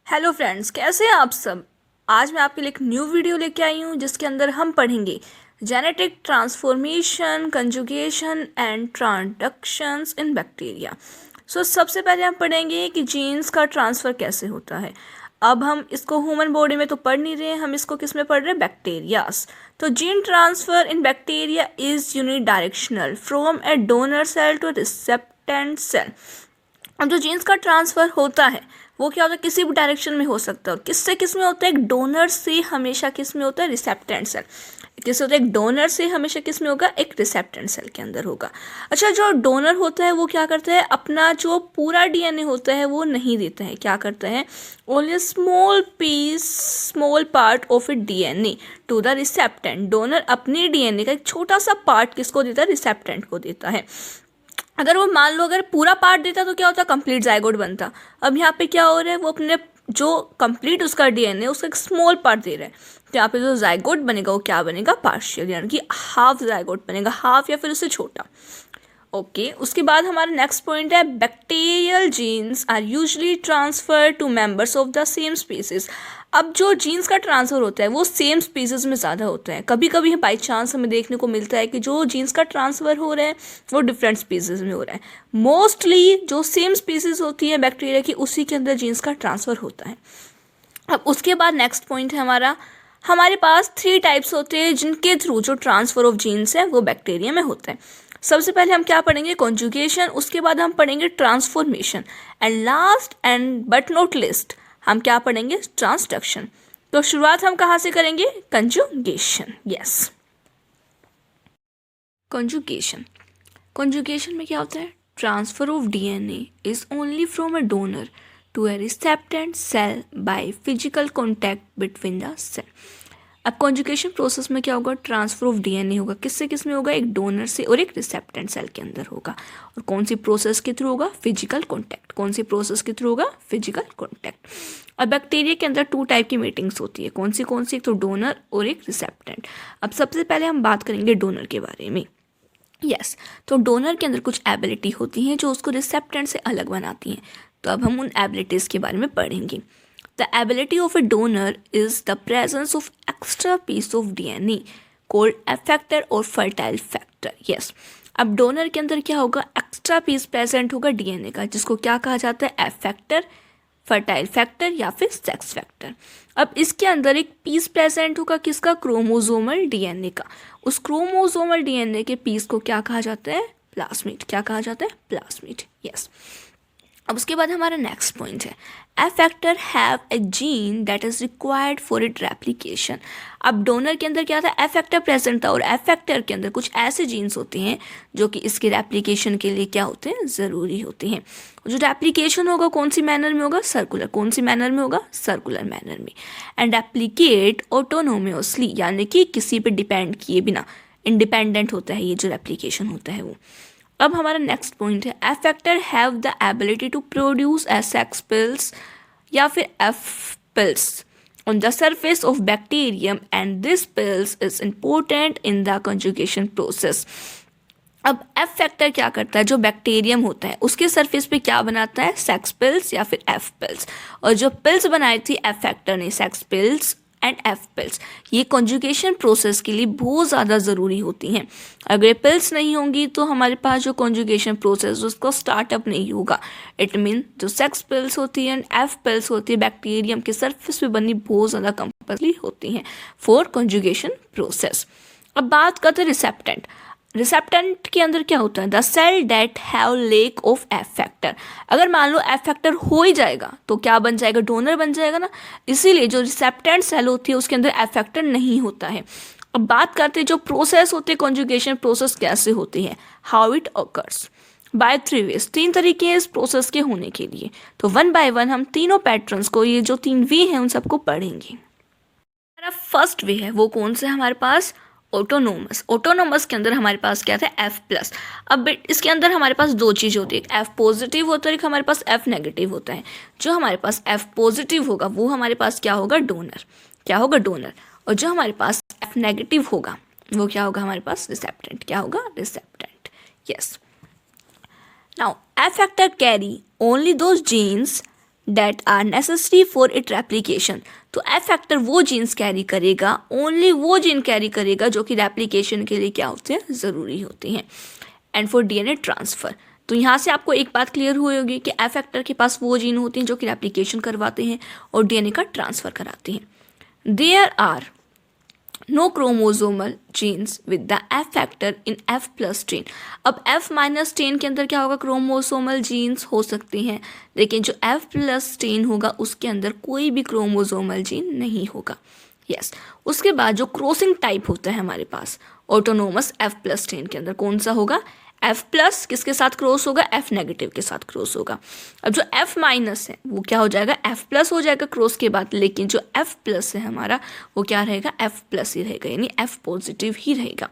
Hello friends, कैसे हैं आप सब। आज मैं आपके लिए एक न्यू वीडियो लेके आई हूँ जिसके अंदर हम पढ़ेंगे genetic transformation, conjugation and transductions in bacteria. सबसे पहले हम पढ़ेंगे कि जीन्स का ट्रांसफ़र कैसे होता है। अब हम इसको ह्यूमन बॉडी में तो पढ़ नहीं रहे हैं, हम इसको किस में पढ़ रहे हैं, बैक्टीरियाज। तो gene transfer in bacteria is unidirectional from a donor cell to recipient cell. अब जो जीन्स का ट्रांसफ़र होता है वो क्या होता है, किसी भी डायरेक्शन में हो सकता है। और किससे किस में होता है, एक डोनर से हमेशा किस में होता है, रिसेप्टेंट सेल। किस होता है, एक डोनर से हमेशा किस में होगा, एक रिसेप्टेंट सेल के अंदर होगा। अच्छा, जो डोनर होता है वो क्या करता है, अपना जो पूरा डीएनए होता है वो नहीं देता है। क्या करता है, only small piece, small part of a DNA to the recipient. Donor अपने डीएनए का एक छोटा सा पार्ट किसको देता है, रिसेप्टेंट को देता है। अगर वो मान लो अगर पूरा पार्ट देता तो क्या होता, कंप्लीट जाइगोट बनता। अब यहाँ पे क्या हो रहा है, वो अपने जो कंप्लीट उसका डीएनए उसका एक स्मॉल पार्ट दे रहा है। तो यहाँ पे जो जाइगोट बनेगा वो क्या बनेगा, पार्शियल, यानी कि हाफ जाइगोट बनेगा, हाफ या फिर उससे छोटा। ओके, उसके बाद हमारा नेक्स्ट पॉइंट है, bacterial genes are usually transfer to members of the same species. अब जो जीन्स का ट्रांसफ़र होता है वो सेम स्पीसीज में ज़्यादा होता है। कभी कभी बाई चांस हमें देखने को मिलता है कि जो जीन्स का ट्रांसफ़र हो रहा है वो डिफरेंट स्पीसीज में हो रहा है। मोस्टली जो सेम स्पीसीज होती है बैक्टीरिया की, उसी के अंदर जीन्स का ट्रांसफ़र होता है। अब उसके बाद नेक्स्ट पॉइंट है हमारे पास 3 टाइप्स होते हैं जिनके थ्रू जो ट्रांसफ़र ऑफ जीन्स है वो बैक्टीरिया में होता है। सबसे पहले हम क्या पढ़ेंगे, कॉन्जुगेशन। उसके बाद हम पढ़ेंगे transformation and last and but not list हम क्या पढ़ेंगे, ट्रांसडक्शन। तो शुरुआत हम कहाँ से करेंगे, कंजुगेशन। Yes, conjugation. कंजुगेशन में क्या होता है, transfer of DNA is only from a donor to a receptant cell by physical contact between the cell। अब कॉन्जुगेशन प्रोसेस में क्या होगा, ट्रांसफर ऑफ डीएनए होगा, किससे किस में होगा, एक डोनर से और एक रिसेप्टेंट सेल के अंदर होगा। और कौन सी प्रोसेस के थ्रू होगा, फिजिकल कॉन्टैक्ट। कौन सी प्रोसेस के थ्रू होगा, फिजिकल कॉन्टैक्ट। और बैक्टीरिया के अंदर 2 टाइप की मीटिंग्स होती है। कौन सी एक तो डोनर और एक रिसेप्टेंट। अब सबसे पहले हम बात करेंगे डोनर के बारे में। यस, तो डोनर के अंदर कुछ एबिलिटी होती हैं जो उसको रिसेप्टेंट से अलग बनाती हैं। तो अब हम उन एबिलिटीज़ के बारे में पढ़ेंगे। The ability of a donor is the presence of extra piece of DNA called F factor और फर्टाइल फैक्टर। यस, अब डोनर के अंदर क्या होगा, एक्स्ट्रा पीस प्रेजेंट होगा डीएनए का, जिसको क्या कहा जाता है, एफेक्टर, फर्टाइल फैक्टर या फिर सेक्स फैक्टर। अब इसके अंदर एक पीस प्रेजेंट होगा किसका, क्रोमोसोमल डीएनए का। उस क्रोमोसोमल डीएनए के पीस को क्या कहा जाता है, प्लास्मिड। क्या कहा जाता है, प्लास्मिड। यस, अब उसके बाद हमारा नेक्स्ट पॉइंट है, F factor have a gene that is required for it replication. अब डोनर के अंदर क्या था, एफेक्टर प्रेजेंट था, और एफेक्टर के अंदर कुछ ऐसे जीन्स होते हैं जो कि इसके रेप्लिकेशन के लिए क्या होते हैं, ज़रूरी होते हैं। जो रेप्लिकेशन होगा कौन सी मैनर में होगा, सर्कुलर। कौन सी मैनर में होगा, सर्कुलर मैनर में। एंड रेप्लिकेट ऑटोनोमसली, यानी कि किसी पे डिपेंड किए बिना, इंडिपेंडेंट होता है ये जो रेप्लिकेशन होता है वो। अब हमारा नेक्स्ट पॉइंट है, F factor have the ability to produce sex pili या फिर F pili on the surface of bacterium and this pili is important in the conjugation process. अब एफ फैक्टर क्या करता है, जो बैक्टीरियम होता है उसके सरफेस पे क्या बनाता है, सेक्स पिल्स या फिर एफ पिल्स। और जो पिल्स बनाई थी एफ फैक्टर ने, sex pills and F pills, ये कॉन्जुगेशन प्रोसेस के लिए बहुत ज़्यादा ज़रूरी होती हैं। अगर ये पिल्स नहीं होंगी तो हमारे पास जो कॉन्जुगेशन प्रोसेस उसको स्टार्टअप नहीं होगा। इट मीन जो सेक्स पिल्स होती हैं एंड एफ पिल्स होती है बैक्टीरियम के सरफेस पे बनी बहुत ज़्यादा कंपल्सरी होती हैं फॉर कॉन्जुगेशन प्रोसेस। अब बात करते हैं रिसेप्टेंट। रिसेप्टेंट के अंदर क्या होता है, the cell that have lack of F factor. अगर मान लो एफ फैक्टर हो ही जाएगा तो क्या बन जाएगा, डोनर बन जाएगा ना। इसीलिए जो रिसेप्टेंट सेल होती है उसके अंदर एफ फैक्टर नहीं होता है। अब बात करते हैं जो प्रोसेस होते हैं, कॉन्जुगेशन प्रोसेस कैसे होती है, how it occurs. By 3 ways, 3 तरीके हैं इस प्रोसेस के होने के लिए। तो 1 बाय 1 हम तीनों पैटर्न्स को, ये जो 3 वे हैं उन सबको पढ़ेंगे। हमारा फर्स्ट वे है वो कौन सा है हमारे पास, ऑटोनोमस। ऑटोनोमस के अंदर हमारे पास क्या था, एफ प्लस। अब इसके अंदर हमारे पास 2 चीज़ होती है, एक एफ पॉजिटिव होता है, एक हमारे पास एफ नेगेटिव होता है। जो हमारे पास एफ पॉजिटिव होगा वो हमारे पास क्या होगा, डोनर। क्या होगा, डोनर। और जो हमारे पास एफ नेगेटिव होगा वो क्या होगा, हमारे पास रिसेप्टेंट। क्या होगा, recipient. Yes, now F factor carry only those genes that are necessary for it replication. तो एफ फैक्टर वो जीन्स कैरी करेगा, ओनली वो जीन कैरी करेगा जो कि रेप्लिकेशन के लिए क्या होते हैं, ज़रूरी होते हैं। एंड फॉर डीएनए ट्रांसफ़र, तो यहाँ से आपको एक बात क्लियर हुई होगी कि एफ फैक्टर के पास वो जीन होते हैं जो कि रेप्लिकेशन करवाते हैं और डीएनए का ट्रांसफ़र कराते हैं। There are no chromosomal genes with the F factor in F plus strain. अब एफ माइनस स्ट्रेन के अंदर क्या होगा, क्रोमोसोमल जीन्स हो सकते हैं, लेकिन जो एफ प्लस स्ट्रेन होगा उसके अंदर कोई भी क्रोमोसोमल जीन नहीं होगा। यस उसके बाद जो क्रॉसिंग टाइप होता है हमारे पास ऑटोनोमस एफ प्लस स्ट्रेन के अंदर कौन सा होगा, एफ प्लस किसके साथ क्रॉस होगा, एफ नेगेटिव के साथ क्रॉस होगा। अब जो एफ माइनस है वो क्या हो जाएगा, एफ प्लस हो जाएगा क्रॉस के बाद, लेकिन जो एफ प्लस है हमारा वो क्या रहेगा, एफ प्लस ही रहेगा, यानी एफ पॉजिटिव ही रहेगा।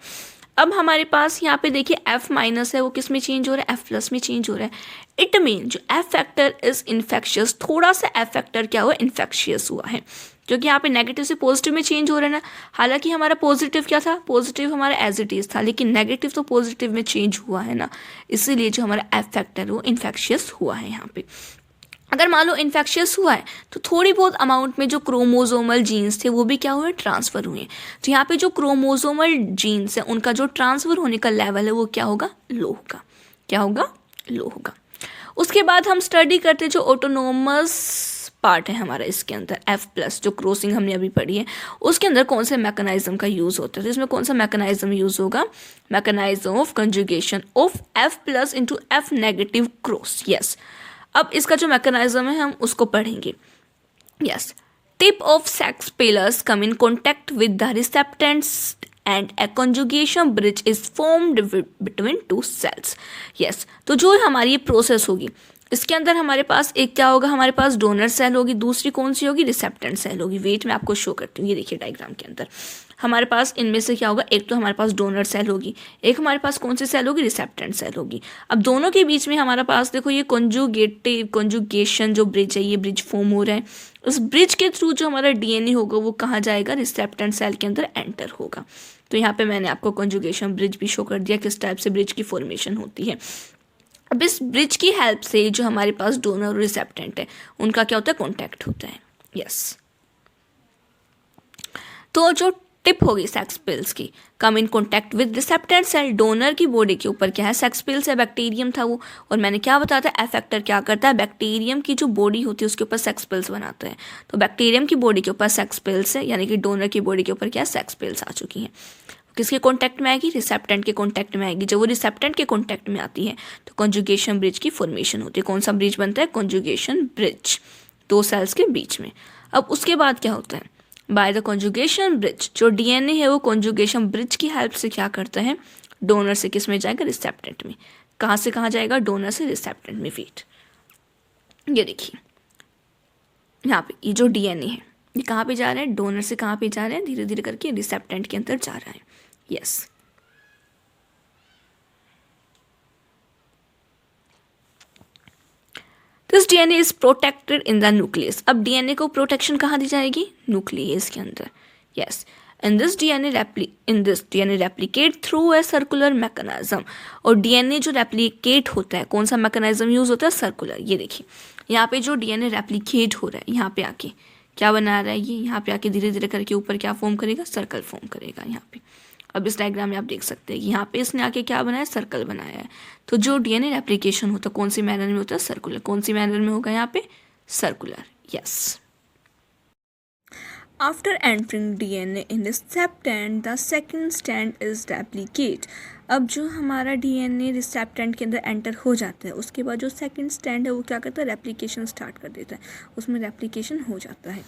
अब हमारे पास यहाँ पे देखिए एफ माइनस है वो किस में चेंज हो रहा है, एफ प्लस में चेंज हो रहा है। इट मीन जो एफ फैक्टर इज इन्फेक्शियस, थोड़ा सा एफ फैक्टर क्या हुआ, इन्फेक्शियस हुआ है, क्योंकि यहाँ पे नेगेटिव से पॉजिटिव में चेंज हो रहा है ना। हालांकि हमारा पॉजिटिव क्या था, पॉजिटिव हमारा एज इट इज था, लेकिन नेगेटिव तो पॉजिटिव में चेंज हुआ है ना, इसीलिए जो हमारा एफ फैक्टर वो इन्फेक्शियस हुआ है यहाँ पे। अगर मान लो इन्फेक्शियस हुआ है तो थोड़ी बहुत अमाउंट में जो क्रोमोसोमल जीन्स थे वो भी क्या हुए, ट्रांसफ़र हुए। तो यहाँ पे जो क्रोमोसोमल जीन्स है उनका जो ट्रांसफ़र होने का लेवल है वो क्या होगा, लो होगा। क्या होगा, लो होगा। उसके बाद हम स्टडी करते जो ऑटोनोमस पार्ट है हमारा, इसके अंदर एफ प्लस जो क्रॉसिंग हमने अभी पढ़ी है उसके अंदर कौन से मैकेनिज्म का यूज़ होता है। तो इसमें कौन सा मैकेनिज्म यूज़ होगा, mechanism of conjugation of F plus into F negative cross. Yes अब इसका जो मैकेनिज्म है हम उसको पढ़ेंगे। Yes tip of sex pilus come in contact with the recipients and a conjugation bridge is formed between two cells. Yes तो जो हमारी ये प्रोसेस होगी इसके अंदर हमारे पास एक क्या होगा, हमारे पास डोनर सेल होगी, दूसरी कौन सी होगी, रिसेप्टेंट सेल होगी। वेट मैं आपको शो करती हूँ, ये देखिए डायग्राम के अंदर हमारे पास इनमें से क्या होगा, एक तो हमारे पास डोनर सेल होगी, एक हमारे पास कौन सी सेल होगी, रिसेप्टेंट सेल होगी। अब दोनों के बीच में हमारे पास देखो ये कंजुगेशन जो ब्रिज है, ये ब्रिज फॉर्म हो रहा है। उस ब्रिज के थ्रू जो हमारा डीएनए होगा वो कहाँ जाएगा, रिसेप्टेंट सेल के अंदर एंटर होगा। तो यहाँ पे मैंने आपको कंजुगेशन ब्रिज भी शो कर दिया, किस टाइप से ब्रिज की फॉर्मेशन होती है। अब इस ब्रिज की हेल्प से जो हमारे पास डोनर और रिसेप्टेंट है उनका क्या होता है, कॉन्टैक्ट होता है। यस तो जो टिप होगी सेक्स पिल्स की come in contact with recipient cell, donor की बॉडी के ऊपर क्या है, सेक्स पिल्स है, बैक्टीरियम था वो, और मैंने क्या बताया था, एफ फैक्टर क्या करता है, बैक्टीरियम की जो बॉडी होती है उसके ऊपर सेक्स पिल्स बनाता है। तो बैक्टीरियम की बॉडी के ऊपर सेक्स पिल्स है, यानी कि डोनर की बॉडी के ऊपर क्या सेक्स पिल्स आ चुकी हैं। किसके कॉन्टैक्ट में आएगी, रिसेप्टेंट के कॉन्टैक्ट में आएगी। जब वो रिसेप्टेंट के कॉन्टैक्ट में आती है तो कंजुगेशन ब्रिज की फॉर्मेशन होती है। कौन सा ब्रिज बनता है, कंजुगेशन ब्रिज, दो सेल्स के बीच में। अब उसके बाद क्या होता है, बाय द कंजुगेशन ब्रिज जो डीएनए है वो कंजुगेशन ब्रिज की हेल्प से क्या करता है, डोनर से किस में जाएगा, रिसेप्टेंट में। कहाँ से कहाँ जाएगा, डोनर से रिसेप्टेंट में। वेट ये देखिए यहाँ पे ये जो डीएनए है ये कहाँ पे जा रहा है, डोनर से कहाँ पे जा रहा है, धीरे धीरे करके रिसेप्टेंट के अंदर जा रहा है। Yes this DNA is protected in the nucleus. अब डीएनए को प्रोटेक्शन कहाँ दी जाएगी, न्यूक्लियस के अंदर। Yes in this DNA replicate through a circular mechanism. और डीएनए जो रेप्लिकेट होता है कौन सा मैकेनिज्म यूज होता है, सर्कुलर। ये देखिए यहाँ पे जो डीएनए रेप्लिकेट हो रहा है यहाँ पे आके क्या बना रहा है, ये यहाँ पे आके धीरे धीरे करके ऊपर क्या फॉर्म करेगा, सर्कल फॉर्म करेगा यहाँ पे। अब इस डायग्राम में आप देख सकते हैं कि यहाँ पे इसने आके क्या बनाया, सर्कल बनाया है। तो जो डीएनए रेप्लिकेशन होता है कौन सी मैनर में होता है, सर्कुलर। कौन सी मैनर में होगा यहाँ पे, circular. Yes after entering DNA in recipient the second strand is replicate. अब जो हमारा डीएनए रिसेप्टेंट के अंदर एंटर हो जाता है उसके बाद जो सेकंड स्टैंड है वो क्या करता है, रेप्लिकेशन स्टार्ट कर देता है, उसमें रेप्लिकेशन हो जाता है।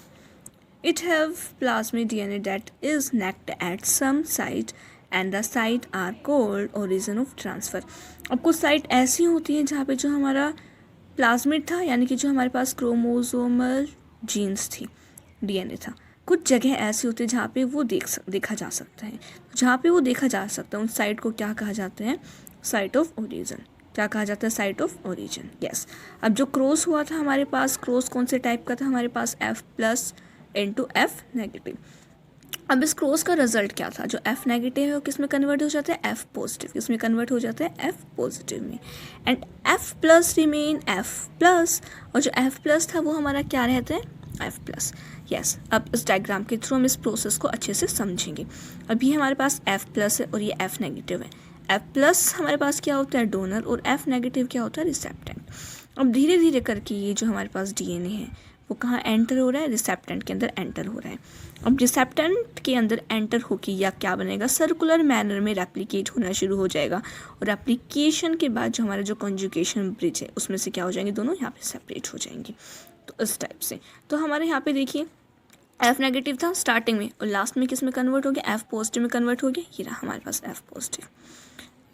It have plasmid DNA that is necked at some site and the site are called origin of transfer। अब कुछ साइट ऐसी होती है जहाँ पे जो हमारा प्लाज्मिड था, यानी कि जो हमारे पास क्रोमोसोमल जीन्स थी, डीएनए था, कुछ जगह ऐसी होती है जहाँ पे वो देखा जा सकता है। जहाँ पे वो देखा जा सकता है उन साइट को क्या कहा जाता है, साइट ऑफ ओरिजिन। क्या कहा जाता है, साइट ऑफ ओरिजिन। यस अब जो क्रॉस हुआ था हमारे पास, क्रॉस कौन से टाइप का था हमारे पास, F plus into F negative. अब इस क्रॉस का रिजल्ट क्या था, जो F नेगेटिव है वो किस में कन्वर्ट हो जाता है, F पॉजिटिव, किस में कन्वर्ट हो जाता है, F पॉजिटिव में, and F plus remain F plus, और जो F प्लस था वो हमारा क्या रहता है, F प्लस। यस, अब इस डायग्राम के थ्रू हम इस प्रोसेस को अच्छे से समझेंगे। अभी हमारे पास F प्लस है और ये F नेगेटिव है। F प्लस हमारे पास क्या होता है, डोनर, और F नेगेटिव क्या होता है, रिसेप्टेंट। अब धीरे धीरे करके ये जो हमारे पास DNA है वो कहाँ एंटर हो रहा है, रिसेप्टेंट के अंदर एंटर हो रहा है। अब रिसेप्टेंट के अंदर एंटर होकर या क्या बनेगा, सर्कुलर मैनर में रेप्लिकेट होना शुरू हो जाएगा, और रेप्लिकेशन के बाद जो हमारा जो कॉन्जुगेशन ब्रिज है उसमें से क्या हो जाएंगे, दोनों यहाँ पे सेपरेट हो जाएंगे। तो इस टाइप से, तो हमारे यहाँ पे देखिए F नेगेटिव था स्टार्टिंग में और लास्ट में किस में कन्वर्ट हो गया, F पॉजिटिव में कन्वर्ट हो गया। ये रहा हमारे पास F पॉजिटिव।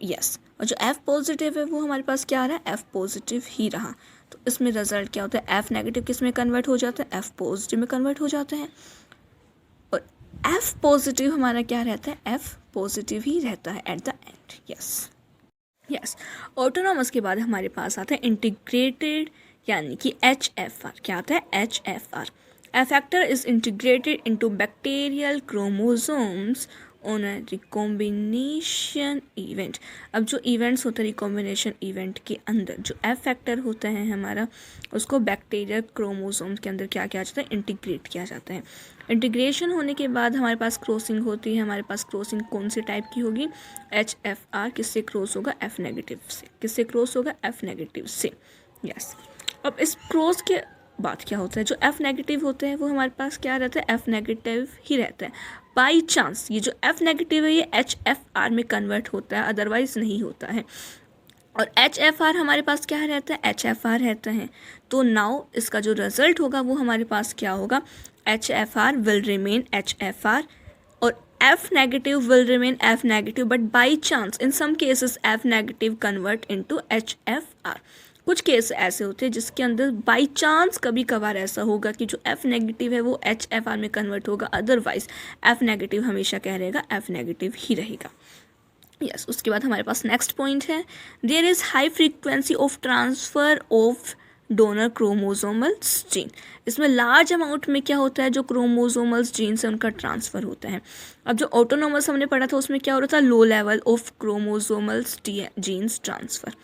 यस, और जो F पॉजिटिव है वो हमारे पास क्या आ रहा है, F पॉजिटिव ही रहा। तो इसमें रिजल्ट क्या होता है, F नेगेटिव किस में कन्वर्ट हो जाता है, F पॉजिटिव में कन्वर्ट हो जाता है, और F पॉजिटिव हमारा क्या रहता है, F पॉजिटिव ही रहता है eight the and. Yes, autonomous के बाद हमारे पास आता है इंटीग्रेटेड, यानी कि HFR। क्या आता है, HFR। Effector is integrated into bacterial chromosomes on a recombination event। अब जो इवेंट्स होता है रिकॉम्बिनेशन इवेंट के अंदर, जो एफ फैक्टर होता है हमारा, उसको बैक्टीरियल क्रोमोसोम्स के अंदर क्या किया जाता है, इंटीग्रेट किया जाता है। इंटीग्रेशन होने के बाद हमारे पास क्रॉसिंग होती है। हमारे पास क्रॉसिंग कौन से टाइप की होगी, HFR। किससे क्रॉस होगा, F नेगेटिव से। किससे क्रॉस होगा, F नेगेटिव से। यस, अब इस क्रॉस के बात क्या होता है, जो F नेगेटिव होते हैं वो हमारे पास क्या रहता है, F नेगेटिव ही रहता है। बाई चांस ये जो F नेगेटिव है ये HFR में कन्वर्ट होता है, अदरवाइज नहीं होता है। और HFR हमारे पास क्या रहता है, HFR रहता है। तो नाउ इसका जो रिजल्ट होगा वो हमारे पास क्या होगा, HFR विल रिमेन HFR, और F negative will remain F negative, but by chance in some cases F negative convert into HFR। कुछ केस ऐसे होते हैं जिसके अंदर बाई चांस कभी कभार ऐसा होगा कि जो F नेगेटिव है वो HFR में कन्वर्ट होगा, अदरवाइज F नेगेटिव हमेशा क्या रहेगा, F नेगेटिव ही रहेगा। यस, उसके बाद हमारे पास नेक्स्ट पॉइंट है, there is high frequency of transfer of donor chromosomals gene. इसमें लार्ज अमाउंट में क्या होता है, जो क्रोमोसोमल्स जीन से उनका ट्रांसफ़र होता है। अब जो ऑटोनोमस हमने पढ़ा था उसमें क्या हो रहा था, low level of chromosomals genes transfer.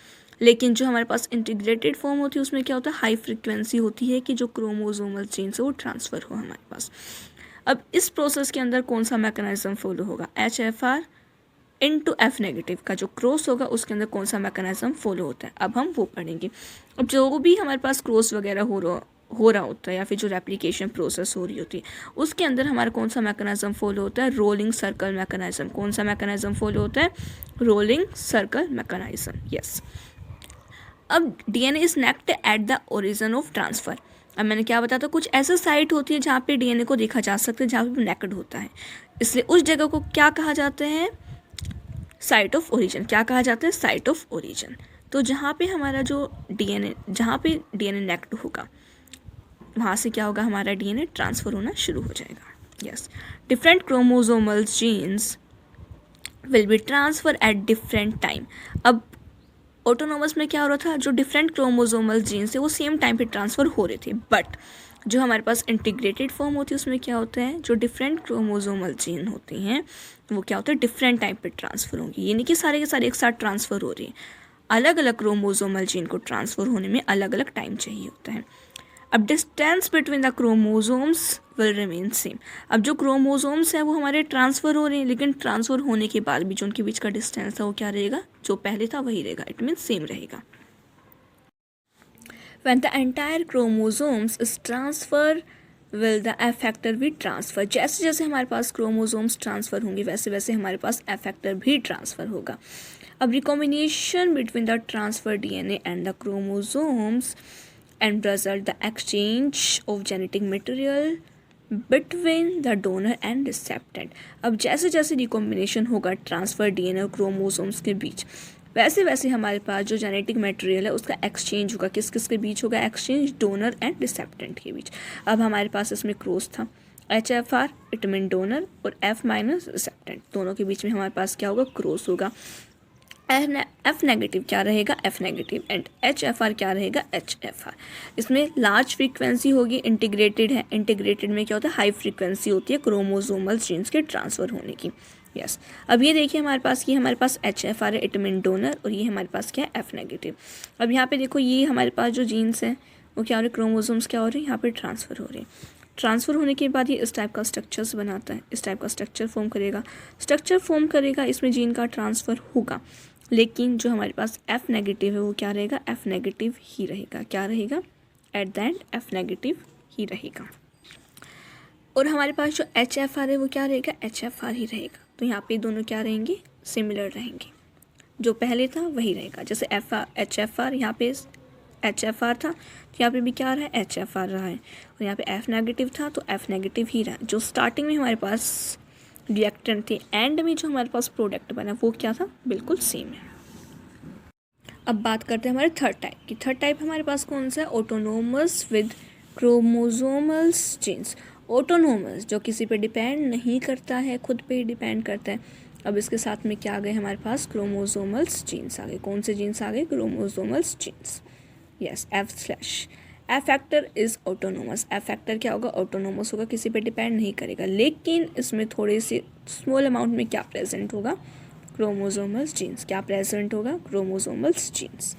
लेकिन जो हमारे पास इंटीग्रेटेड फॉर्म होती है उसमें क्या होता है, हाई फ्रीक्वेंसी होती है कि जो क्रोमोसोमल जीन से वो ट्रांसफ़र हो हमारे पास। अब इस प्रोसेस के अंदर कौन सा मैकेनिज्म फॉलो होगा, HFR इनटू F नेगेटिव का जो क्रॉस होगा उसके अंदर कौन सा मैकेनिज्म फॉलो होता है, अब हम वो पढ़ेंगे। अब जो भी हमारे पास क्रॉस वगैरह हो रहा होता है या फिर जो रेप्लिकेशन प्रोसेस हो रही होती है उसके अंदर हमारा कौन सा मैकेनिज्म फॉलो होता है, रोलिंग सर्कल मैकेनिज्म। कौन सा मैकेनिज्म फॉलो होता है, रोलिंग सर्कल मैकेनिज्म। यस, अब DNA is nicked at the origin of transfer. अब मैंने क्या बताया था, कुछ ऐसा साइट होती है जहाँ पे DNA को देखा जा सकता है, जहाँ पे नेक्ड होता है, इसलिए उस जगह को क्या कहा जाता है, साइट ऑफ ओरिजिन। क्या कहा जाता है, साइट ऑफ ओरिजिन। तो जहाँ पे हमारा जो जहाँ पे DNA नेक्ड होगा वहाँ से क्या होगा, हमारा DNA ट्रांसफ़र होना शुरू हो जाएगा। Yes, different chromosomal genes will be transfer at different time. अब ऑटोनोमस में क्या हो रहा था, जो डिफरेंट क्रोमोसोमल जीन्स थे वो सेम टाइम पे ट्रांसफ़र हो रहे थे, बट जो हमारे पास इंटीग्रेटेड फॉर्म होती है उसमें क्या होता है, जो डिफरेंट क्रोमोसोमल जीन होती हैं वो क्या होता है, डिफरेंट टाइम पे ट्रांसफ़र होंगी। ये नहीं कि सारे के सारे एक साथ ट्रांसफ़र हो रही हैं, अलग अलग क्रोमोसोमल जीन को ट्रांसफ़र होने में अलग अलग टाइम चाहिए होता है। अब distance between the chromosomes will remain same. अब जो क्रोमोसोम्स हैं वो हमारे ट्रांसफ़र हो रहे हैं, लेकिन ट्रांसफ़र होने के बाद भी जो उनके बीच का डिस्टेंस था वो क्या रहेगा, जो पहले था वही रहेगा, इट मीन्स सेम रहेगा। When the entire chromosomes is transfer will the F factor भी ट्रांसफ़र। जैसे जैसे हमारे पास क्रोमोसोम्स ट्रांसफ़र होंगे वैसे वैसे हमारे पास F factor भी ट्रांसफ़र होगा। अब recombination between the transfer DNA and the chromosomes and result the exchange of genetic material between the donor and recipient। अब जैसे जैसे रिकॉम्बिनेशन होगा ट्रांसफ़र DNA और क्रोमोसोम्स के बीच, वैसे वैसे हमारे पास जो जेनेटिक मटेरियल है उसका एक्सचेंज होगा। किस किस के बीच होगा एक्सचेंज, डोनर एंड रिसेप्टेंट के बीच। अब हमारे पास इसमें क्रॉस था, HFR इट मीन डोनर और F माइनस रिसेप्टेंट, दोनों के बीच में हमारे पास क्या होगा, क्रॉस होगा। एफ नेगेटिव क्या रहेगा, F negative, and H F are क्या रहेगा, एच एफ आर। इसमें लार्ज फ्रीक्वेंसी होगी, इंटीग्रेटेड है, इंटीग्रेटेड में क्या होता है, हाई फ्रीक्वेंसी होती है क्रोमोसोमल जीन्स के ट्रांसफ़र होने की। यस अब ये देखिए हमारे पास, ये हमारे पास एच एफ आर है, इट मीन डोनर, और ये हमारे पास क्या है, एफ नेगेटिव। अब यहाँ पे देखो ये हमारे पास जो जीन्स हैं वो क्या हो रहे हैं, क्रोमोसोम्स क्या हो रहे हैं, यहाँ पे ट्रांसफ़र हो रहे हैं। ट्रांसफ़र होने के बाद ये इस टाइप का स्ट्रक्चर्स बनाता है, इस टाइप का स्ट्रक्चर फॉर्म करेगा, इसमें जीन का ट्रांसफ़र होगा, लेकिन जो हमारे पास एफ नेगेटिव है वो क्या रहेगा, एफ नेगेटिव ही रहेगा। क्या रहेगा, at the end F negative ही रहेगा। और हमारे पास जो एच एफ आर है वो क्या रहेगा, एच एफ आर ही रहेगा। तो यहाँ पे दोनों क्या रहेंगे, सिमिलर रहेंगे, जो पहले था वही रहेगा। जैसे एच एफ आर यहाँ पे एच एफ आर था, तो यहाँ पे भी क्या रहा है, एच एफ आर रहा है, और यहाँ पे एफ नेगेटिव था तो एफ नेगेटिव ही रहा। जो स्टार्टिंग में हमारे पास रिएक्टेंट थे, एंड में जो हमारे पास प्रोडक्ट बना वो क्या था, बिल्कुल सेम है। अब बात करते हैं हमारे थर्ड टाइप की। थर्ड टाइप हमारे पास कौन सा है, ऑटोनोमस विद क्रोमोसोमल्स जीन्स। ऑटोनोमस जो किसी पे डिपेंड नहीं करता है, खुद पे ही डिपेंड करता है। अब इसके साथ में क्या आ गए हमारे पास, क्रोमोसोमल्स जीन्स आ गए। कौन से जीन्स आ गए, chromosomals genes. Yes F factor is autonomous. F factor क्या होगा, ऑटोनोमस होगा, किसी पे डिपेंड नहीं करेगा, लेकिन इसमें थोड़े से स्मॉल अमाउंट में क्या प्रेजेंट होगा, क्रोमोसोमल्स जीन्स। क्या प्रेजेंट होगा, chromosomals genes.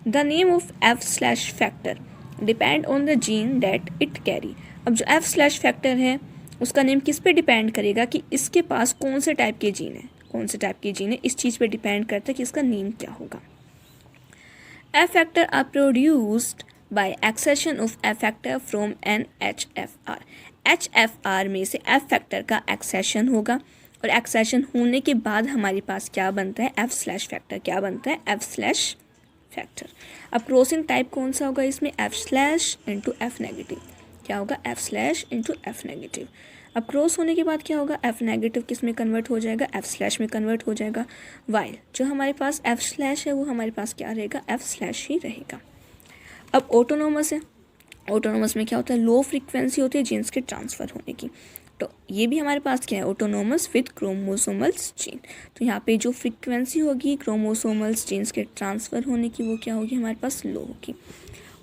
The name of F slash factor depend on the gene that it carry. अब जो एफ स्लैश फैक्टर है उसका नेम किस पे डिपेंड करेगा, कि इसके पास कौन से टाइप के जीन है, कौन से टाइप के जीन है, इस चीज़ पे डिपेंड करता है कि इसका नेम क्या होगा। F factor are produced by excision of F factor from an H F R. H F R में से एफ फैक्टर का एक्सेशन होगा, और एक्सेशन होने के बाद हमारे पास क्या बनता है, एफ स्लैश फैक्टर। क्या बनता है, एफ स्लैश फैक्टर। अब क्रॉसिंग टाइप कौन सा होगा इसमें, F slash into F negative. क्या होगा, F slash into F negative. अब क्रॉस होने के बाद क्या होगा, एफ नेगेटिव किस में कन्वर्ट हो जाएगा, एफ स्लैश में कन्वर्ट हो जाएगा। वाइल जो हमारे पास एफ स्लैश है वो हमारे पास क्या रहेगा, एफ स्लैश ही रहेगा। अब ऑटोनोमस है, ऑटोनोमस में क्या होता है, लो फ्रीक्वेंसी होती है जीन्स के ट्रांसफ़र होने की। तो ये भी हमारे पास क्या है, ऑटोनोमस विद क्रोमोसोमल्स जीन। तो यहाँ पे जो फ्रीक्वेंसी होगी क्रोमोसोमल्स जीन्स के ट्रांसफ़र होने की वो क्या होगी, हमारे पास लो होगी।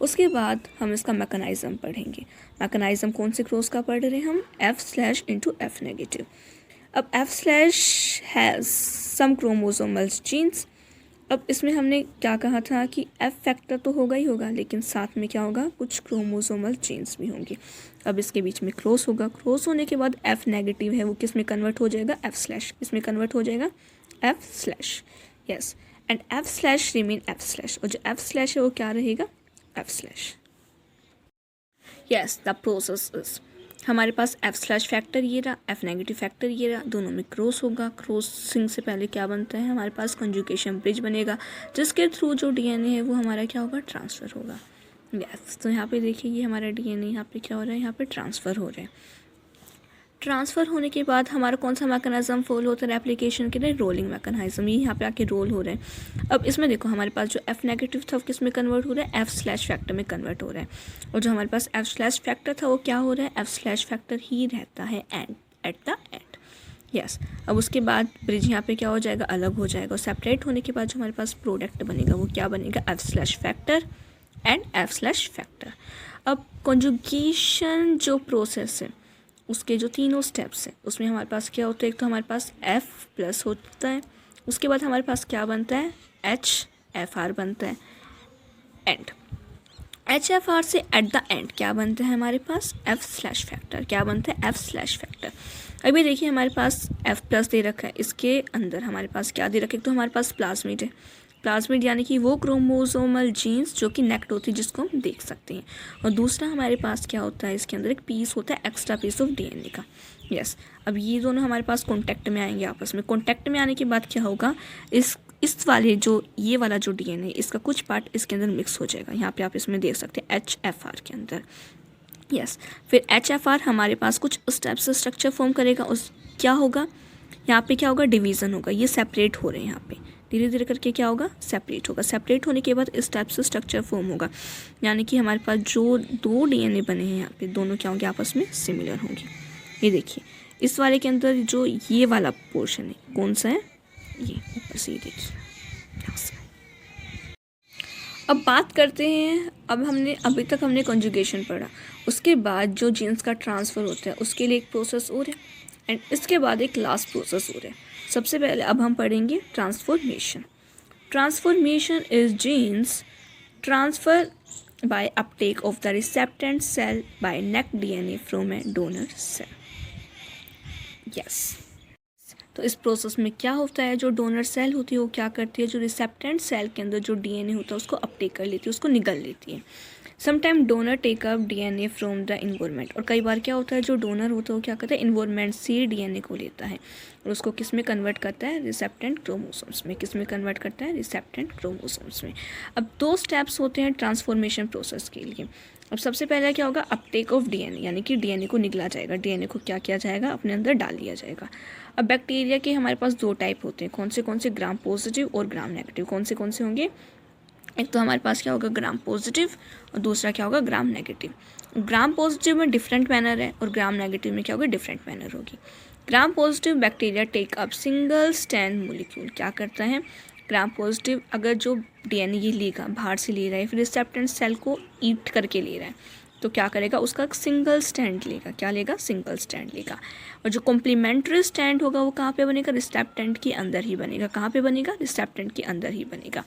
उसके बाद हम इसका मैकेनिज़्म पढ़ेंगे। मैकेनिज़्म कौन से क्रॉस का पढ़ रहे हैं हम, F slash into F negative. अब F slash has some chromosomals genes. अब इसमें हमने क्या कहा था कि एफ फैक्टर तो होगा ही होगा, लेकिन साथ में क्या होगा, कुछ क्रोमोसोमल जीन्स भी होंगे। अब इसके बीच में क्रॉस होगा, क्रॉस होने के बाद एफ नेगेटिव है वो किस में कन्वर्ट हो जाएगा, एफ स्लैश। इसमें कन्वर्ट हो जाएगा F slash. Yes and F slash remain F slash, और जो एफ स्लैश है वो क्या रहेगा, F slash. Yes the process is, हमारे पास एफ स्लैश फैक्टर ये रहा, एफ नेगेटिव फैक्टर ये रहा, दोनों में क्रॉस होगा। क्रॉसिंग से पहले क्या बनता है, हमारे पास कंजुगेशन ब्रिज बनेगा, जिसके थ्रू जो डीएनए है वो हमारा क्या होगा, ट्रांसफ़र होगा। यस तो यहाँ पे देखिए ये हमारा डीएनए यहाँ पे क्या हो रहा है, यहाँ पे ट्रांसफ़र हो रहा है। ट्रांसफ़र होने के बाद हमारा कौन सा मैकेनिज़्म फॉलो होता है रेप्लिकेशन के लिए, रोलिंग मैकेनिज़्म। ये यहाँ पे आके रोल हो रहा है। अब इसमें देखो हमारे पास जो एफ नेगेटिव था वो किस में कन्वर्ट हो रहा है, एफ स्लैश फैक्टर में कन्वर्ट हो रहा है, और जो हमारे पास एफ स्लैश फैक्टर था वो क्या हो रहा है, एफ स्लैश फैक्टर ही रहता है एट द एंड। यस अब उसके बाद ब्रिज यहाँ पे क्या हो जाएगा, अलग हो जाएगा, और सेपरेट होने के बाद जो हमारे पास प्रोडक्ट बनेगा वो क्या बनेगा, F slash factor and F slash factor. अब कॉन्जुगेशन जो प्रोसेस है उसके जो तीनों स्टेप्स हैं उसमें हमारे पास क्या होता है, एक तो हमारे पास F प्लस होता है, उसके बाद हमारे पास क्या बनता है, HFR बनता है, एंड HFR से एट द एंड क्या बनता है हमारे पास, F स्लैश फैक्टर। क्या बनता है, F स्लैश फैक्टर। अभी देखिए हमारे पास F प्लस दे रखा है, इसके अंदर हमारे पास क्या दे रखा है, तो हमारे पास प्लाज्मिड है, प्लाज्मिड यानी कि वो क्रोमोसोमल जीन्स जो कि नेक्ट होती है जिसको हम देख सकते हैं, और दूसरा हमारे पास क्या होता है, इसके अंदर एक पीस होता है, एक्स्ट्रा पीस ऑफ डीएनए का। यस अब ये दोनों हमारे पास कॉन्टैक्ट में आएंगे आपस में। कॉन्टैक्ट में आने के बाद क्या होगा, इस वाले जो ये वाला जो डीएनए इसका कुछ पार्ट इसके अंदर मिक्स हो जाएगा। यहाँ पे आप इसमें देख सकते हैं HFR के अंदर। यस फिर HFR हमारे पास कुछ उस टाइप से स्ट्रक्चर फॉर्म करेगा, उस क्या होगा यहाँ पे, क्या होगा, डिवीज़न होगा, ये सेपरेट हो रहे हैं, यहाँ पे धीरे धीरे करके क्या होगा, सेपरेट होगा। सेपरेट होने के बाद इस टाइप से स्ट्रक्चर फॉर्म होगा, यानी कि हमारे पास जो दो डीएनए बने हैं यहाँ पे दोनों क्या होंगे, आपस में सिमिलर होंगे। ये देखिए इस वाले के अंदर जो ये वाला पोर्शन है कौन सा है, ये ऊपर से ये देखिए अब बात करते हैं, अभी तक हमने कॉन्जुगेशन पढ़ा, उसके बाद जो जीन्स का ट्रांसफ़र होता है उसके लिए एक प्रोसेस और है, एंड इसके बाद एक लास्ट प्रोसेस और है। सबसे पहले अब हम पढ़ेंगे transformation. Transformation is genes transfer by uptake of the recipient cell by neck DNA from a donor cell. Yes. तो इस प्रोसेस में क्या होता है, जो डोनर सेल होती है वो क्या करती है, जो रिसेप्टेंट सेल के अंदर जो डीएनए होता है उसको अपटेक कर लेती है, उसको निगल लेती है। Sometime donor take up DNA from the environment, और कई बार क्या होता है जो डोनर होता है वो क्या करता है, इन्वायरमेंट से डीएनए को लेता है और उसको किस में कन्वर्ट करता है, रिसेप्टेंट क्रोमोसोम्स में। किस में कन्वर्ट करता है, रिसेप्टेंट क्रोमोसोम्स में। अब 2 स्टेप्स होते हैं ट्रांसफॉर्मेशन प्रोसेस के लिए। अब सबसे पहले क्या होगा, अपटेक ऑफ डीएनए, यानी कि डीएनए को निगला जाएगा, डीएनए को क्या किया जाएगा, अपने अंदर डाल दिया जाएगा। अब बैक्टीरिया के हमारे पास 2 टाइप होते हैं, कौन से ग्राम पॉजिटिव और ग्राम नेगेटिव। कौन से होंगे, एक तो हमारे पास क्या होगा ग्राम पॉजिटिव और दूसरा क्या होगा ग्राम नेगेटिव। ग्राम पॉजिटिव में डिफरेंट मैनर है और ग्राम नेगेटिव में क्या होगा, डिफरेंट मैनर होगी। Gram positive bacteria take up single stand molecule. क्या करता है ग्राम पॉजिटिव, अगर जो डीएनए ये लेगा, बाहर से ले रहा है, फिर रिसेप्टेंट सेल को ईट करके ले रहा है, तो क्या करेगा, उसका सिंगल स्टैंड लेगा। क्या लेगा, सिंगल स्टैंड लेगा। और जो कॉम्प्लीमेंट्री स्टैंड होगा वो कहाँ पे बनेगा, रिसेप्टेंट के अंदर ही बनेगा। कहाँ पे बनेगा, रिसेप्टेंट के अंदर ही बनेगा।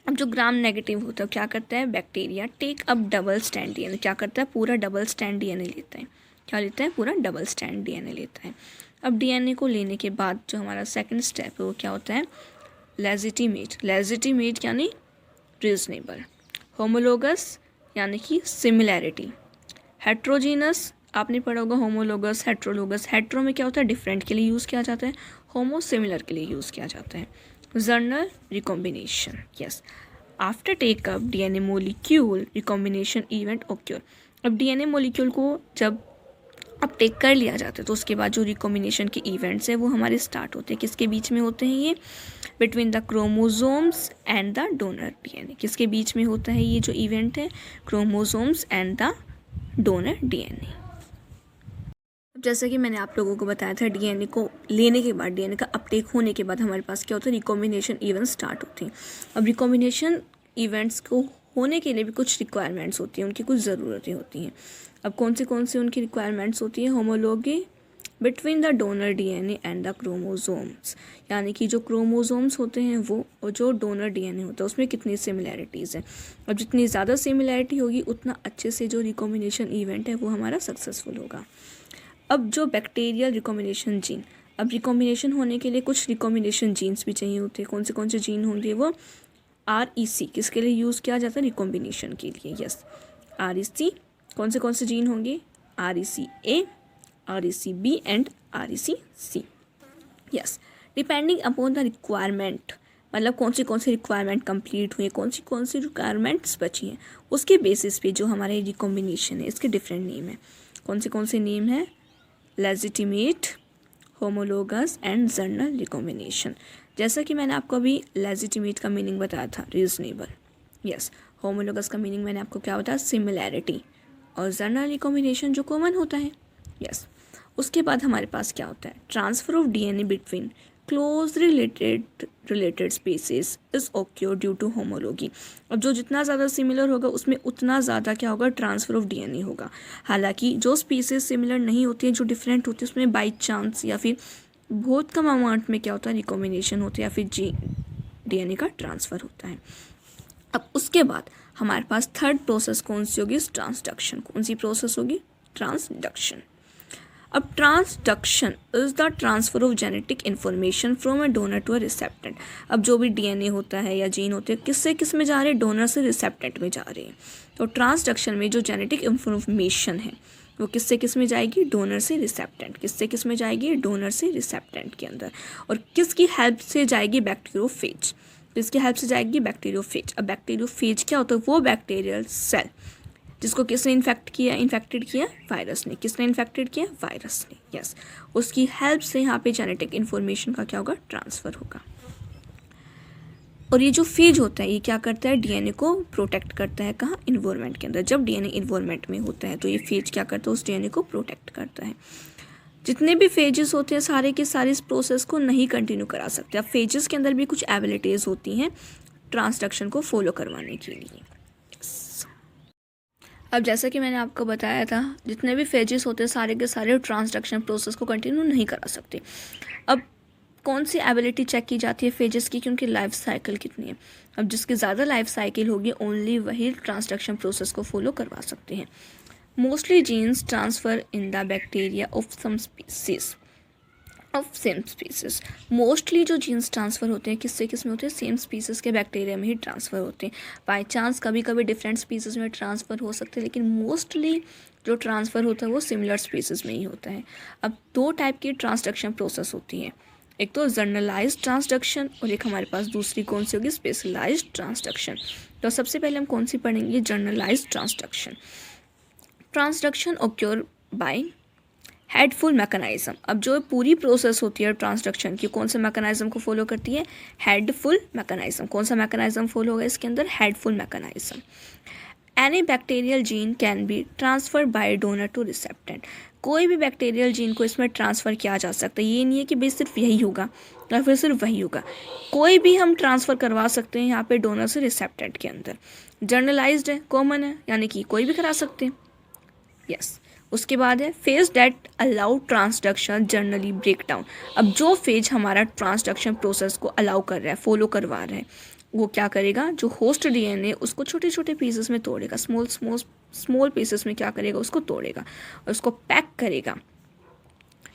अब जो ग्राम नेगेटिव होता है क्या करता है, bacteria take up double stand DNA. क्या करता है, पूरा डबल स्टैंड डीएनए लेता है। क्या लेता है, पूरा डबल स्टैंड डीएनए लेता है। अब डीएनए को लेने के बाद जो हमारा सेकंड स्टेप है वो क्या होता है, लेजिटिमेट। लेजिटिमेट यानी रीजनेबल। होमोलोगस यानी कि सिमिलैरिटी। हेट्रोजीनस आपने पढ़ा होगा, होमोलोगस हेट्रोलोगस। हेट्रो में क्या होता है, डिफरेंट के लिए यूज़ किया जाता है, होमो सिमिलर के लिए यूज़ किया जाता है। General recombination, yes. After takeup DNA molecule recombination event occur. अब डीएनए मोलिक्यूल को जब अपटेक कर लिया जाता है तो उसके बाद जो रिकॉम्बिनेशन के इवेंट्स है वो हमारे स्टार्ट होते हैं। किसके बीच में होते हैं ये, between the chromosomes and the donor DNA. किसके बीच में होता है ये जो इवेंट है, chromosomes and the donor DNA. जैसा कि मैंने आप लोगों को बताया था, डीएनए को लेने के बाद, डीएनए का अपटेक होने के बाद हमारे पास क्या होता है, रिकॉम्बिनेशन इवेंट्स स्टार्ट होते हैं। अब रिकॉम्बिनेशन इवेंट्स को होने के लिए भी कुछ रिक्वायरमेंट्स होती हैं, उनकी कुछ ज़रूरतें होती हैं। अब कौन से उनकी रिक्वायरमेंट्स होती हैं, homology between the donor DNA and the chromosomes, यानी कि जो क्रोमोसोम्स होते हैं वो और जो डोनर डीएनए होता है उसमें कितनी सिमिलैरिटीज़ हैं। अब जितनी ज़्यादा सिमिलैरिटी होगी उतना अच्छे से जो रिकॉम्बिनेशन इवेंट है वो हमारा सक्सेसफुल होगा। अब जो बैक्टीरियल रिकॉम्बिनेशन जीन, अब रिकॉम्बिनेशन होने के लिए कुछ रिकॉम्बिनेशन जीन्स भी चाहिए होते हैं। कौन से जीन होंगे वो, REC किसके लिए यूज़ किया जाता है, रिकॉम्बिनेशन के लिए, यस REC। कौन से जीन होंगे, RECA, RECB and RECC, yes. Depending upon the requirement, मतलब कौन सी रिक्वायरमेंट कंप्लीट हुई है, कौन सी रिक्वायरमेंट्स बची हैं, उसके बेसिस पे जो हमारे रिकॉम्बिनेशन है इसके डिफरेंट नेम है। कौन से नेम है, legitimate, homologous and journal recombination. जैसा कि मैंने आपको अभी लेजिटिमेट का मीनिंग बताया था, रीजनेबल, यस। होमोलोगस का मीनिंग मैंने आपको क्या बताया, सिमिलैरिटी, और जर्नल रिकॉम्बिनेशन जो कॉमन होता है, यस। उसके बाद हमारे पास क्या होता है, transfer of DNA between close related species is occur due to homology. अब जो जितना ज़्यादा सिमिलर होगा उसमें उतना ज़्यादा क्या होगा, ट्रांसफ़र ऑफ डीएनए होगा। हालांकि जो स्पीसीज सिमिलर नहीं होती हैं, जो डिफरेंट होती है, उसमें बाई चांस या फिर बहुत कम अमाउंट में क्या होता है, रिकॉम्बिनेशन होती है या फिर डीएनए का ट्रांसफ़र होता है। अब उसके बाद हमारे पास थर्ड प्रोसेस कौन सी होगी, ट्रांसडक्शन। कौन सी प्रोसेस होगी, ट्रांसडक्शन। अब transduction is the transfer of genetic information from a donor to a recipient. अब जो भी डीएनए होता है या जीन होते हैं किस में जा रहे हैं, डोनर से रिसेप्टेंट में जा रहे हैं। तो ट्रांसडक्शन में जो जेनेटिक इन्फॉर्मेशन है वो किस में जाएगी, डोनर से रिसेप्टेंट। किस में जाएगी, डोनर से रिसेप्टेंट के अंदर। और किसकी हेल्प से जाएगी, बैक्टीरियोफेज। किसकी हेल्प से जाएगी, बैक्टीरियोफेज। अब बैक्टीरियोफेज क्या होता है, वो बैक्टीरियल सेल जिसको किसने इन्फेक्टेड किया, वायरस ने। किसने इन्फेक्टेड किया, वायरस ने, यस। उसकी हेल्प से यहाँ पे जेनेटिक इन्फॉर्मेशन का क्या होगा, ट्रांसफ़र होगा। और ये जो फेज होता है ये क्या करता है, डीएनए को प्रोटेक्ट करता है। कहाँ, इन्वायरमेंट के अंदर। जब डीएनए इन्वायरमेंट में होता है तो ये फेज क्या करता है, उस डीएनए को प्रोटेक्ट करता है। जितने भी फेजेस होते हैं सारे के सारे इस प्रोसेस को नहीं कंटिन्यू करा सकते। अब फेजेस के अंदर भी कुछ एबिलिटीज़ होती हैं ट्रांसडक्शन को फॉलो करवाने के लिए। अब जैसा कि मैंने आपको बताया था, जितने भी फेजेस होते हैं सारे के सारे ट्रांसडक्शन प्रोसेस को कंटिन्यू नहीं करा सकते। अब कौन सी एबिलिटी चेक की जाती है फेजेस की, क्योंकि लाइफ साइकिल कितनी है। अब जिसकी ज़्यादा लाइफ साइकिल होगी ओनली वही ट्रांसडक्शन प्रोसेस को फॉलो करवा सकते हैं। Mostly genes transfer in the bacteria of some species of same species. Mostly जो जीन्स ट्रांसफ़र होते हैं किससे किस में होते हैं, सेम स्पीसीज के बैक्टीरिया में ही ट्रांसफ़र होते हैं। बाई चांस कभी कभी डिफरेंट स्पीसीज में ट्रांसफ़र हो सकते हैं, लेकिन मोस्टली जो ट्रांसफ़र होता है वो सिमिलर स्पीसीज में ही होता है। अब दो टाइप की ट्रांसडक्शन प्रोसेस होती है, एक तो जनरलाइज्ड ट्रांसडक्शन और एक हमारे पास दूसरी कौन सी होगी, स्पेशलाइज्ड ट्रांसडक्शन। तो सबसे पहले हम कौन सी पढ़ेंगे, generalized transduction. Transduction occur by headful mechanism. अब जो पूरी प्रोसेस होती है ट्रांसडक्शन की, कौन से मैकेनिज्म को फॉलो करती है, हेडफुल मैकेनिज्म। कौन सा मैकेनिज्म फॉलो होगा इसके अंदर, headful mechanism. Any bacterial gene can be transfer by donor to recipient. कोई भी बैक्टीरियल जीन को इसमें ट्रांसफ़र किया जा सकता है। ये नहीं है कि भाई सिर्फ यही होगा या फिर सिर्फ वही होगा, कोई भी हम ट्रांसफ़र करवा सकते हैं यहाँ पे डोनर से रिसेप्टेंट के अंदर। जर्नलाइज्ड है, कॉमन है, यानी कि कोई भी करा सकते हैं। यस उसके बाद है phage that allow transduction generally break down. अब जो फेज हमारा ट्रांसडक्शन प्रोसेस को अलाउ कर रहा है, फॉलो करवा रहा है, वो क्या करेगा, जो होस्ट डीएनए उसको छोटे छोटे पीसेस में तोड़ेगा, स्मॉल पीसेस में क्या करेगा, उसको तोड़ेगा और उसको पैक करेगा।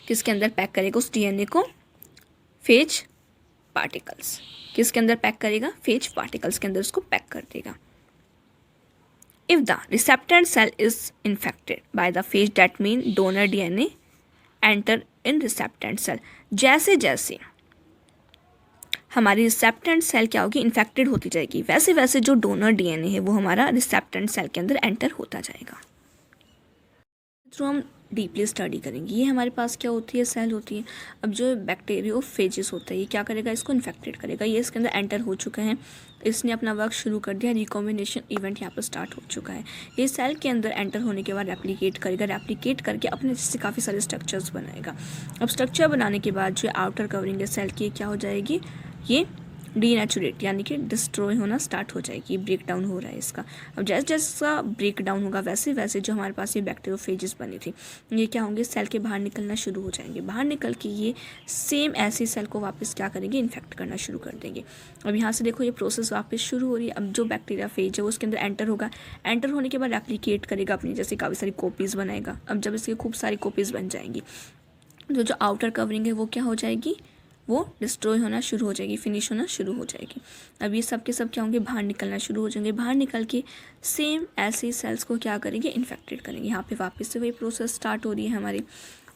किसके अंदर पैक करेगा, उस डीएनए को, फेज पार्टिकल्स। किसके अंदर पैक करेगा, फेज पार्टिकल्स के अंदर उसको पैक कर देगा। If the receptant cell is infected by the phage, that means donor DNA enter in receptant cell। जैसे जैसे हमारी रिसेप्टेंट सेल क्या होगी, इन्फेक्टेड होती जाएगी, वैसे वैसे जो डोनर डीएनए है वो हमारा रिसेप्टेंट सेल के अंदर एंटर होता जाएगा। तो हम डीपली स्टडी करेंगे। ये हमारे पास क्या होती है, सेल होती है। अब जो बैक्टीरियोफेजेस होता है ये क्या करेगा, इसको इन्फेक्टेड करेगा। ये इसके अंदर एंटर हो चुका है, इसने अपना वर्क शुरू कर दिया, रिकॉम्बिनेशन इवेंट यहाँ पर स्टार्ट हो चुका है। ये सेल के अंदर एंटर होने के बाद रेप्लिकेट करेगा, रेप्लिकेट करके अपने जैसे काफ़ी सारे स्ट्रक्चर्स बनाएगा। अब स्ट्रक्चर बनाने के बाद जो आउटर कवरिंग है सेल की क्या हो जाएगी, ये डीनेचुरेट यानी कि डिस्ट्रॉय होना स्टार्ट हो जाएगी, ब्रेक डाउन हो रहा है इसका। अब जैसे जैसा ब्रेक डाउन होगा वैसे वैसे जो हमारे पास ये बैक्टीरियोफेजेस बनी थी ये क्या होंगे, सेल के बाहर निकलना शुरू हो जाएंगे। बाहर निकल के ये सेम ऐसी सेल को वापस क्या करेंगे, इन्फेक्ट करना शुरू कर देंगे। अब यहाँ से देखो ये प्रोसेस वापस शुरू हो रही है। अब जो बैक्टीरिया फेज है वो उसके अंदर एंटर होगा, एंटर होने के बाद रेप्लिकेट करेगा, अपनी जैसे काफ़ी सारी कॉपीज़ बनाएगा। अब जब इसकी खूब सारी कॉपीज़ बन जाएंगी तो जो आउटर कवरिंग है वो क्या हो जाएगी, वो डिस्ट्रॉय होना शुरू हो जाएगी, फिनिश होना शुरू हो जाएगी। अब ये सब के सब क्या होंगे, बाहर निकलना शुरू हो जाएंगे। बाहर निकल के सेम ऐसे सेल्स को क्या करेंगे, इन्फेक्टेड करेंगे। यहाँ पे वापस से वही प्रोसेस स्टार्ट हो रही है हमारी।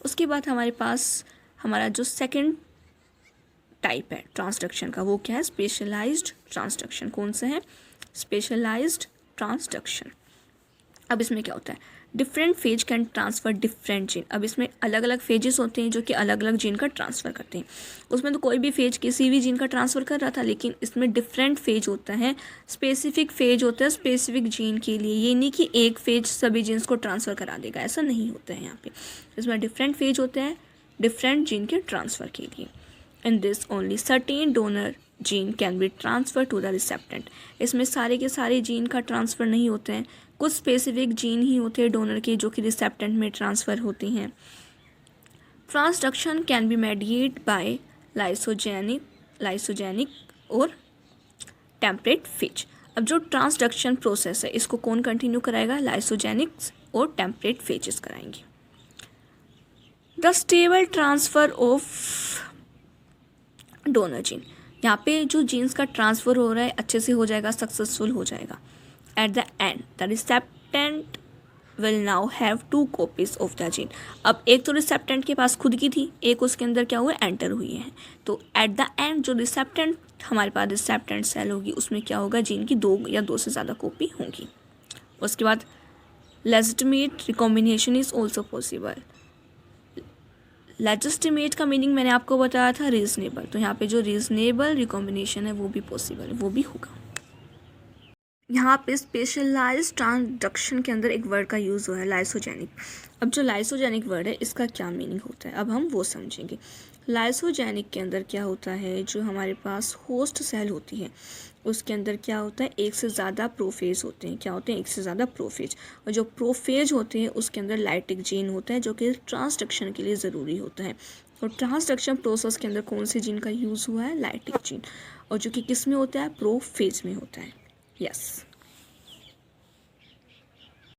उसके बाद हमारे पास हमारा जो सेकंड टाइप है ट्रांसडक्शन का वो क्या है, स्पेशलाइज्ड ट्रांसडक्शन। कौन सा है, स्पेशलाइज्ड ट्रांसडक्शन। अब इसमें क्या होता है, different phase can transfer different gene. अब इसमें अलग अलग फेजेस होते हैं जो कि अलग अलग जीन का ट्रांसफ़र करते हैं। उसमें तो कोई भी फेज किसी भी जीन का ट्रांसफ़र कर रहा था, लेकिन इसमें डिफरेंट फेज होता है, स्पेसिफिक फेज होता है स्पेसिफिक जीन के लिए। ये नहीं कि एक फेज सभी जीन्स को ट्रांसफ़र करा देगा, ऐसा नहीं होता है यहाँ पे। इसमें डिफरेंट फेज होते हैं डिफरेंट जीन के ट्रांसफ़र के लिए। In this only certain donor gene can be transfer to the recipient. इसमें सारे के सारे जीन का ट्रांसफ़र नहीं होते हैं, कुछ स्पेसिफिक जीन ही होते हैं डोनर के जो कि रिसेप्टेंट में ट्रांसफ़र होती हैं। Transduction can be mediate by lysogenic और टेम्परेट फेज। अब जो ट्रांसडक्शन प्रोसेस है इसको कौन कंटिन्यू कराएगा, लाइसोजेनिक्स और टेम्परेट फेजेस कराएंगे। The stable transfer of donor gene, यहाँ पे जो जीन्स का ट्रांसफ़र हो रहा है अच्छे से हो जाएगा, सक्सेसफुल हो जाएगा। At the end, the receptant will now have 2 copies of the gene। अब एक तो रिसेप्टेंट के पास खुद की थी, एक उसके अंदर क्या हुआ, एंटर हुई है। तो एट द एंड जो रिसेप्टेंट हमारे पास रिसेप्टेंट सेल होगी उसमें क्या होगा, जीन की 2 या 2 से ज़्यादा कॉपी होंगी। उसके बाद legitimate recombination is also possible. Legitimate का मीनिंग मैंने आपको बताया था रीजनेबल, तो यहाँ पे जो रीजनेबल रिकॉम्बिनेशन है वो भी पॉसिबल है, वो भी होगा। यहाँ पे स्पेशलाइज ट्रांसडक्शन के अंदर एक वर्ड का यूज़ हुआ है लाइसोजेनिक। अब जो लाइसोजेनिक वर्ड है इसका क्या मीनिंग होता है अब हम वो समझेंगे। लाइसोजेनिक के अंदर क्या होता है, जो हमारे पास होस्ट सेल होती है उसके अंदर क्या होता है, एक से ज़्यादा प्रोफेज होते हैं। क्या होते हैं, एक से ज़्यादा प्रोफेज। और जो प्रोफेज होते हैं उसके अंदर लाइटिक जीन होता है जो कि ट्रांसडक्शन के लिए ज़रूरी होता है। और ट्रांसडक्शन प्रोसेस के अंदर कौन से जीन का यूज़ हुआ है, लाइटिक जीन, और जो कि किस में होता है, प्रोफेज में होता है। यस।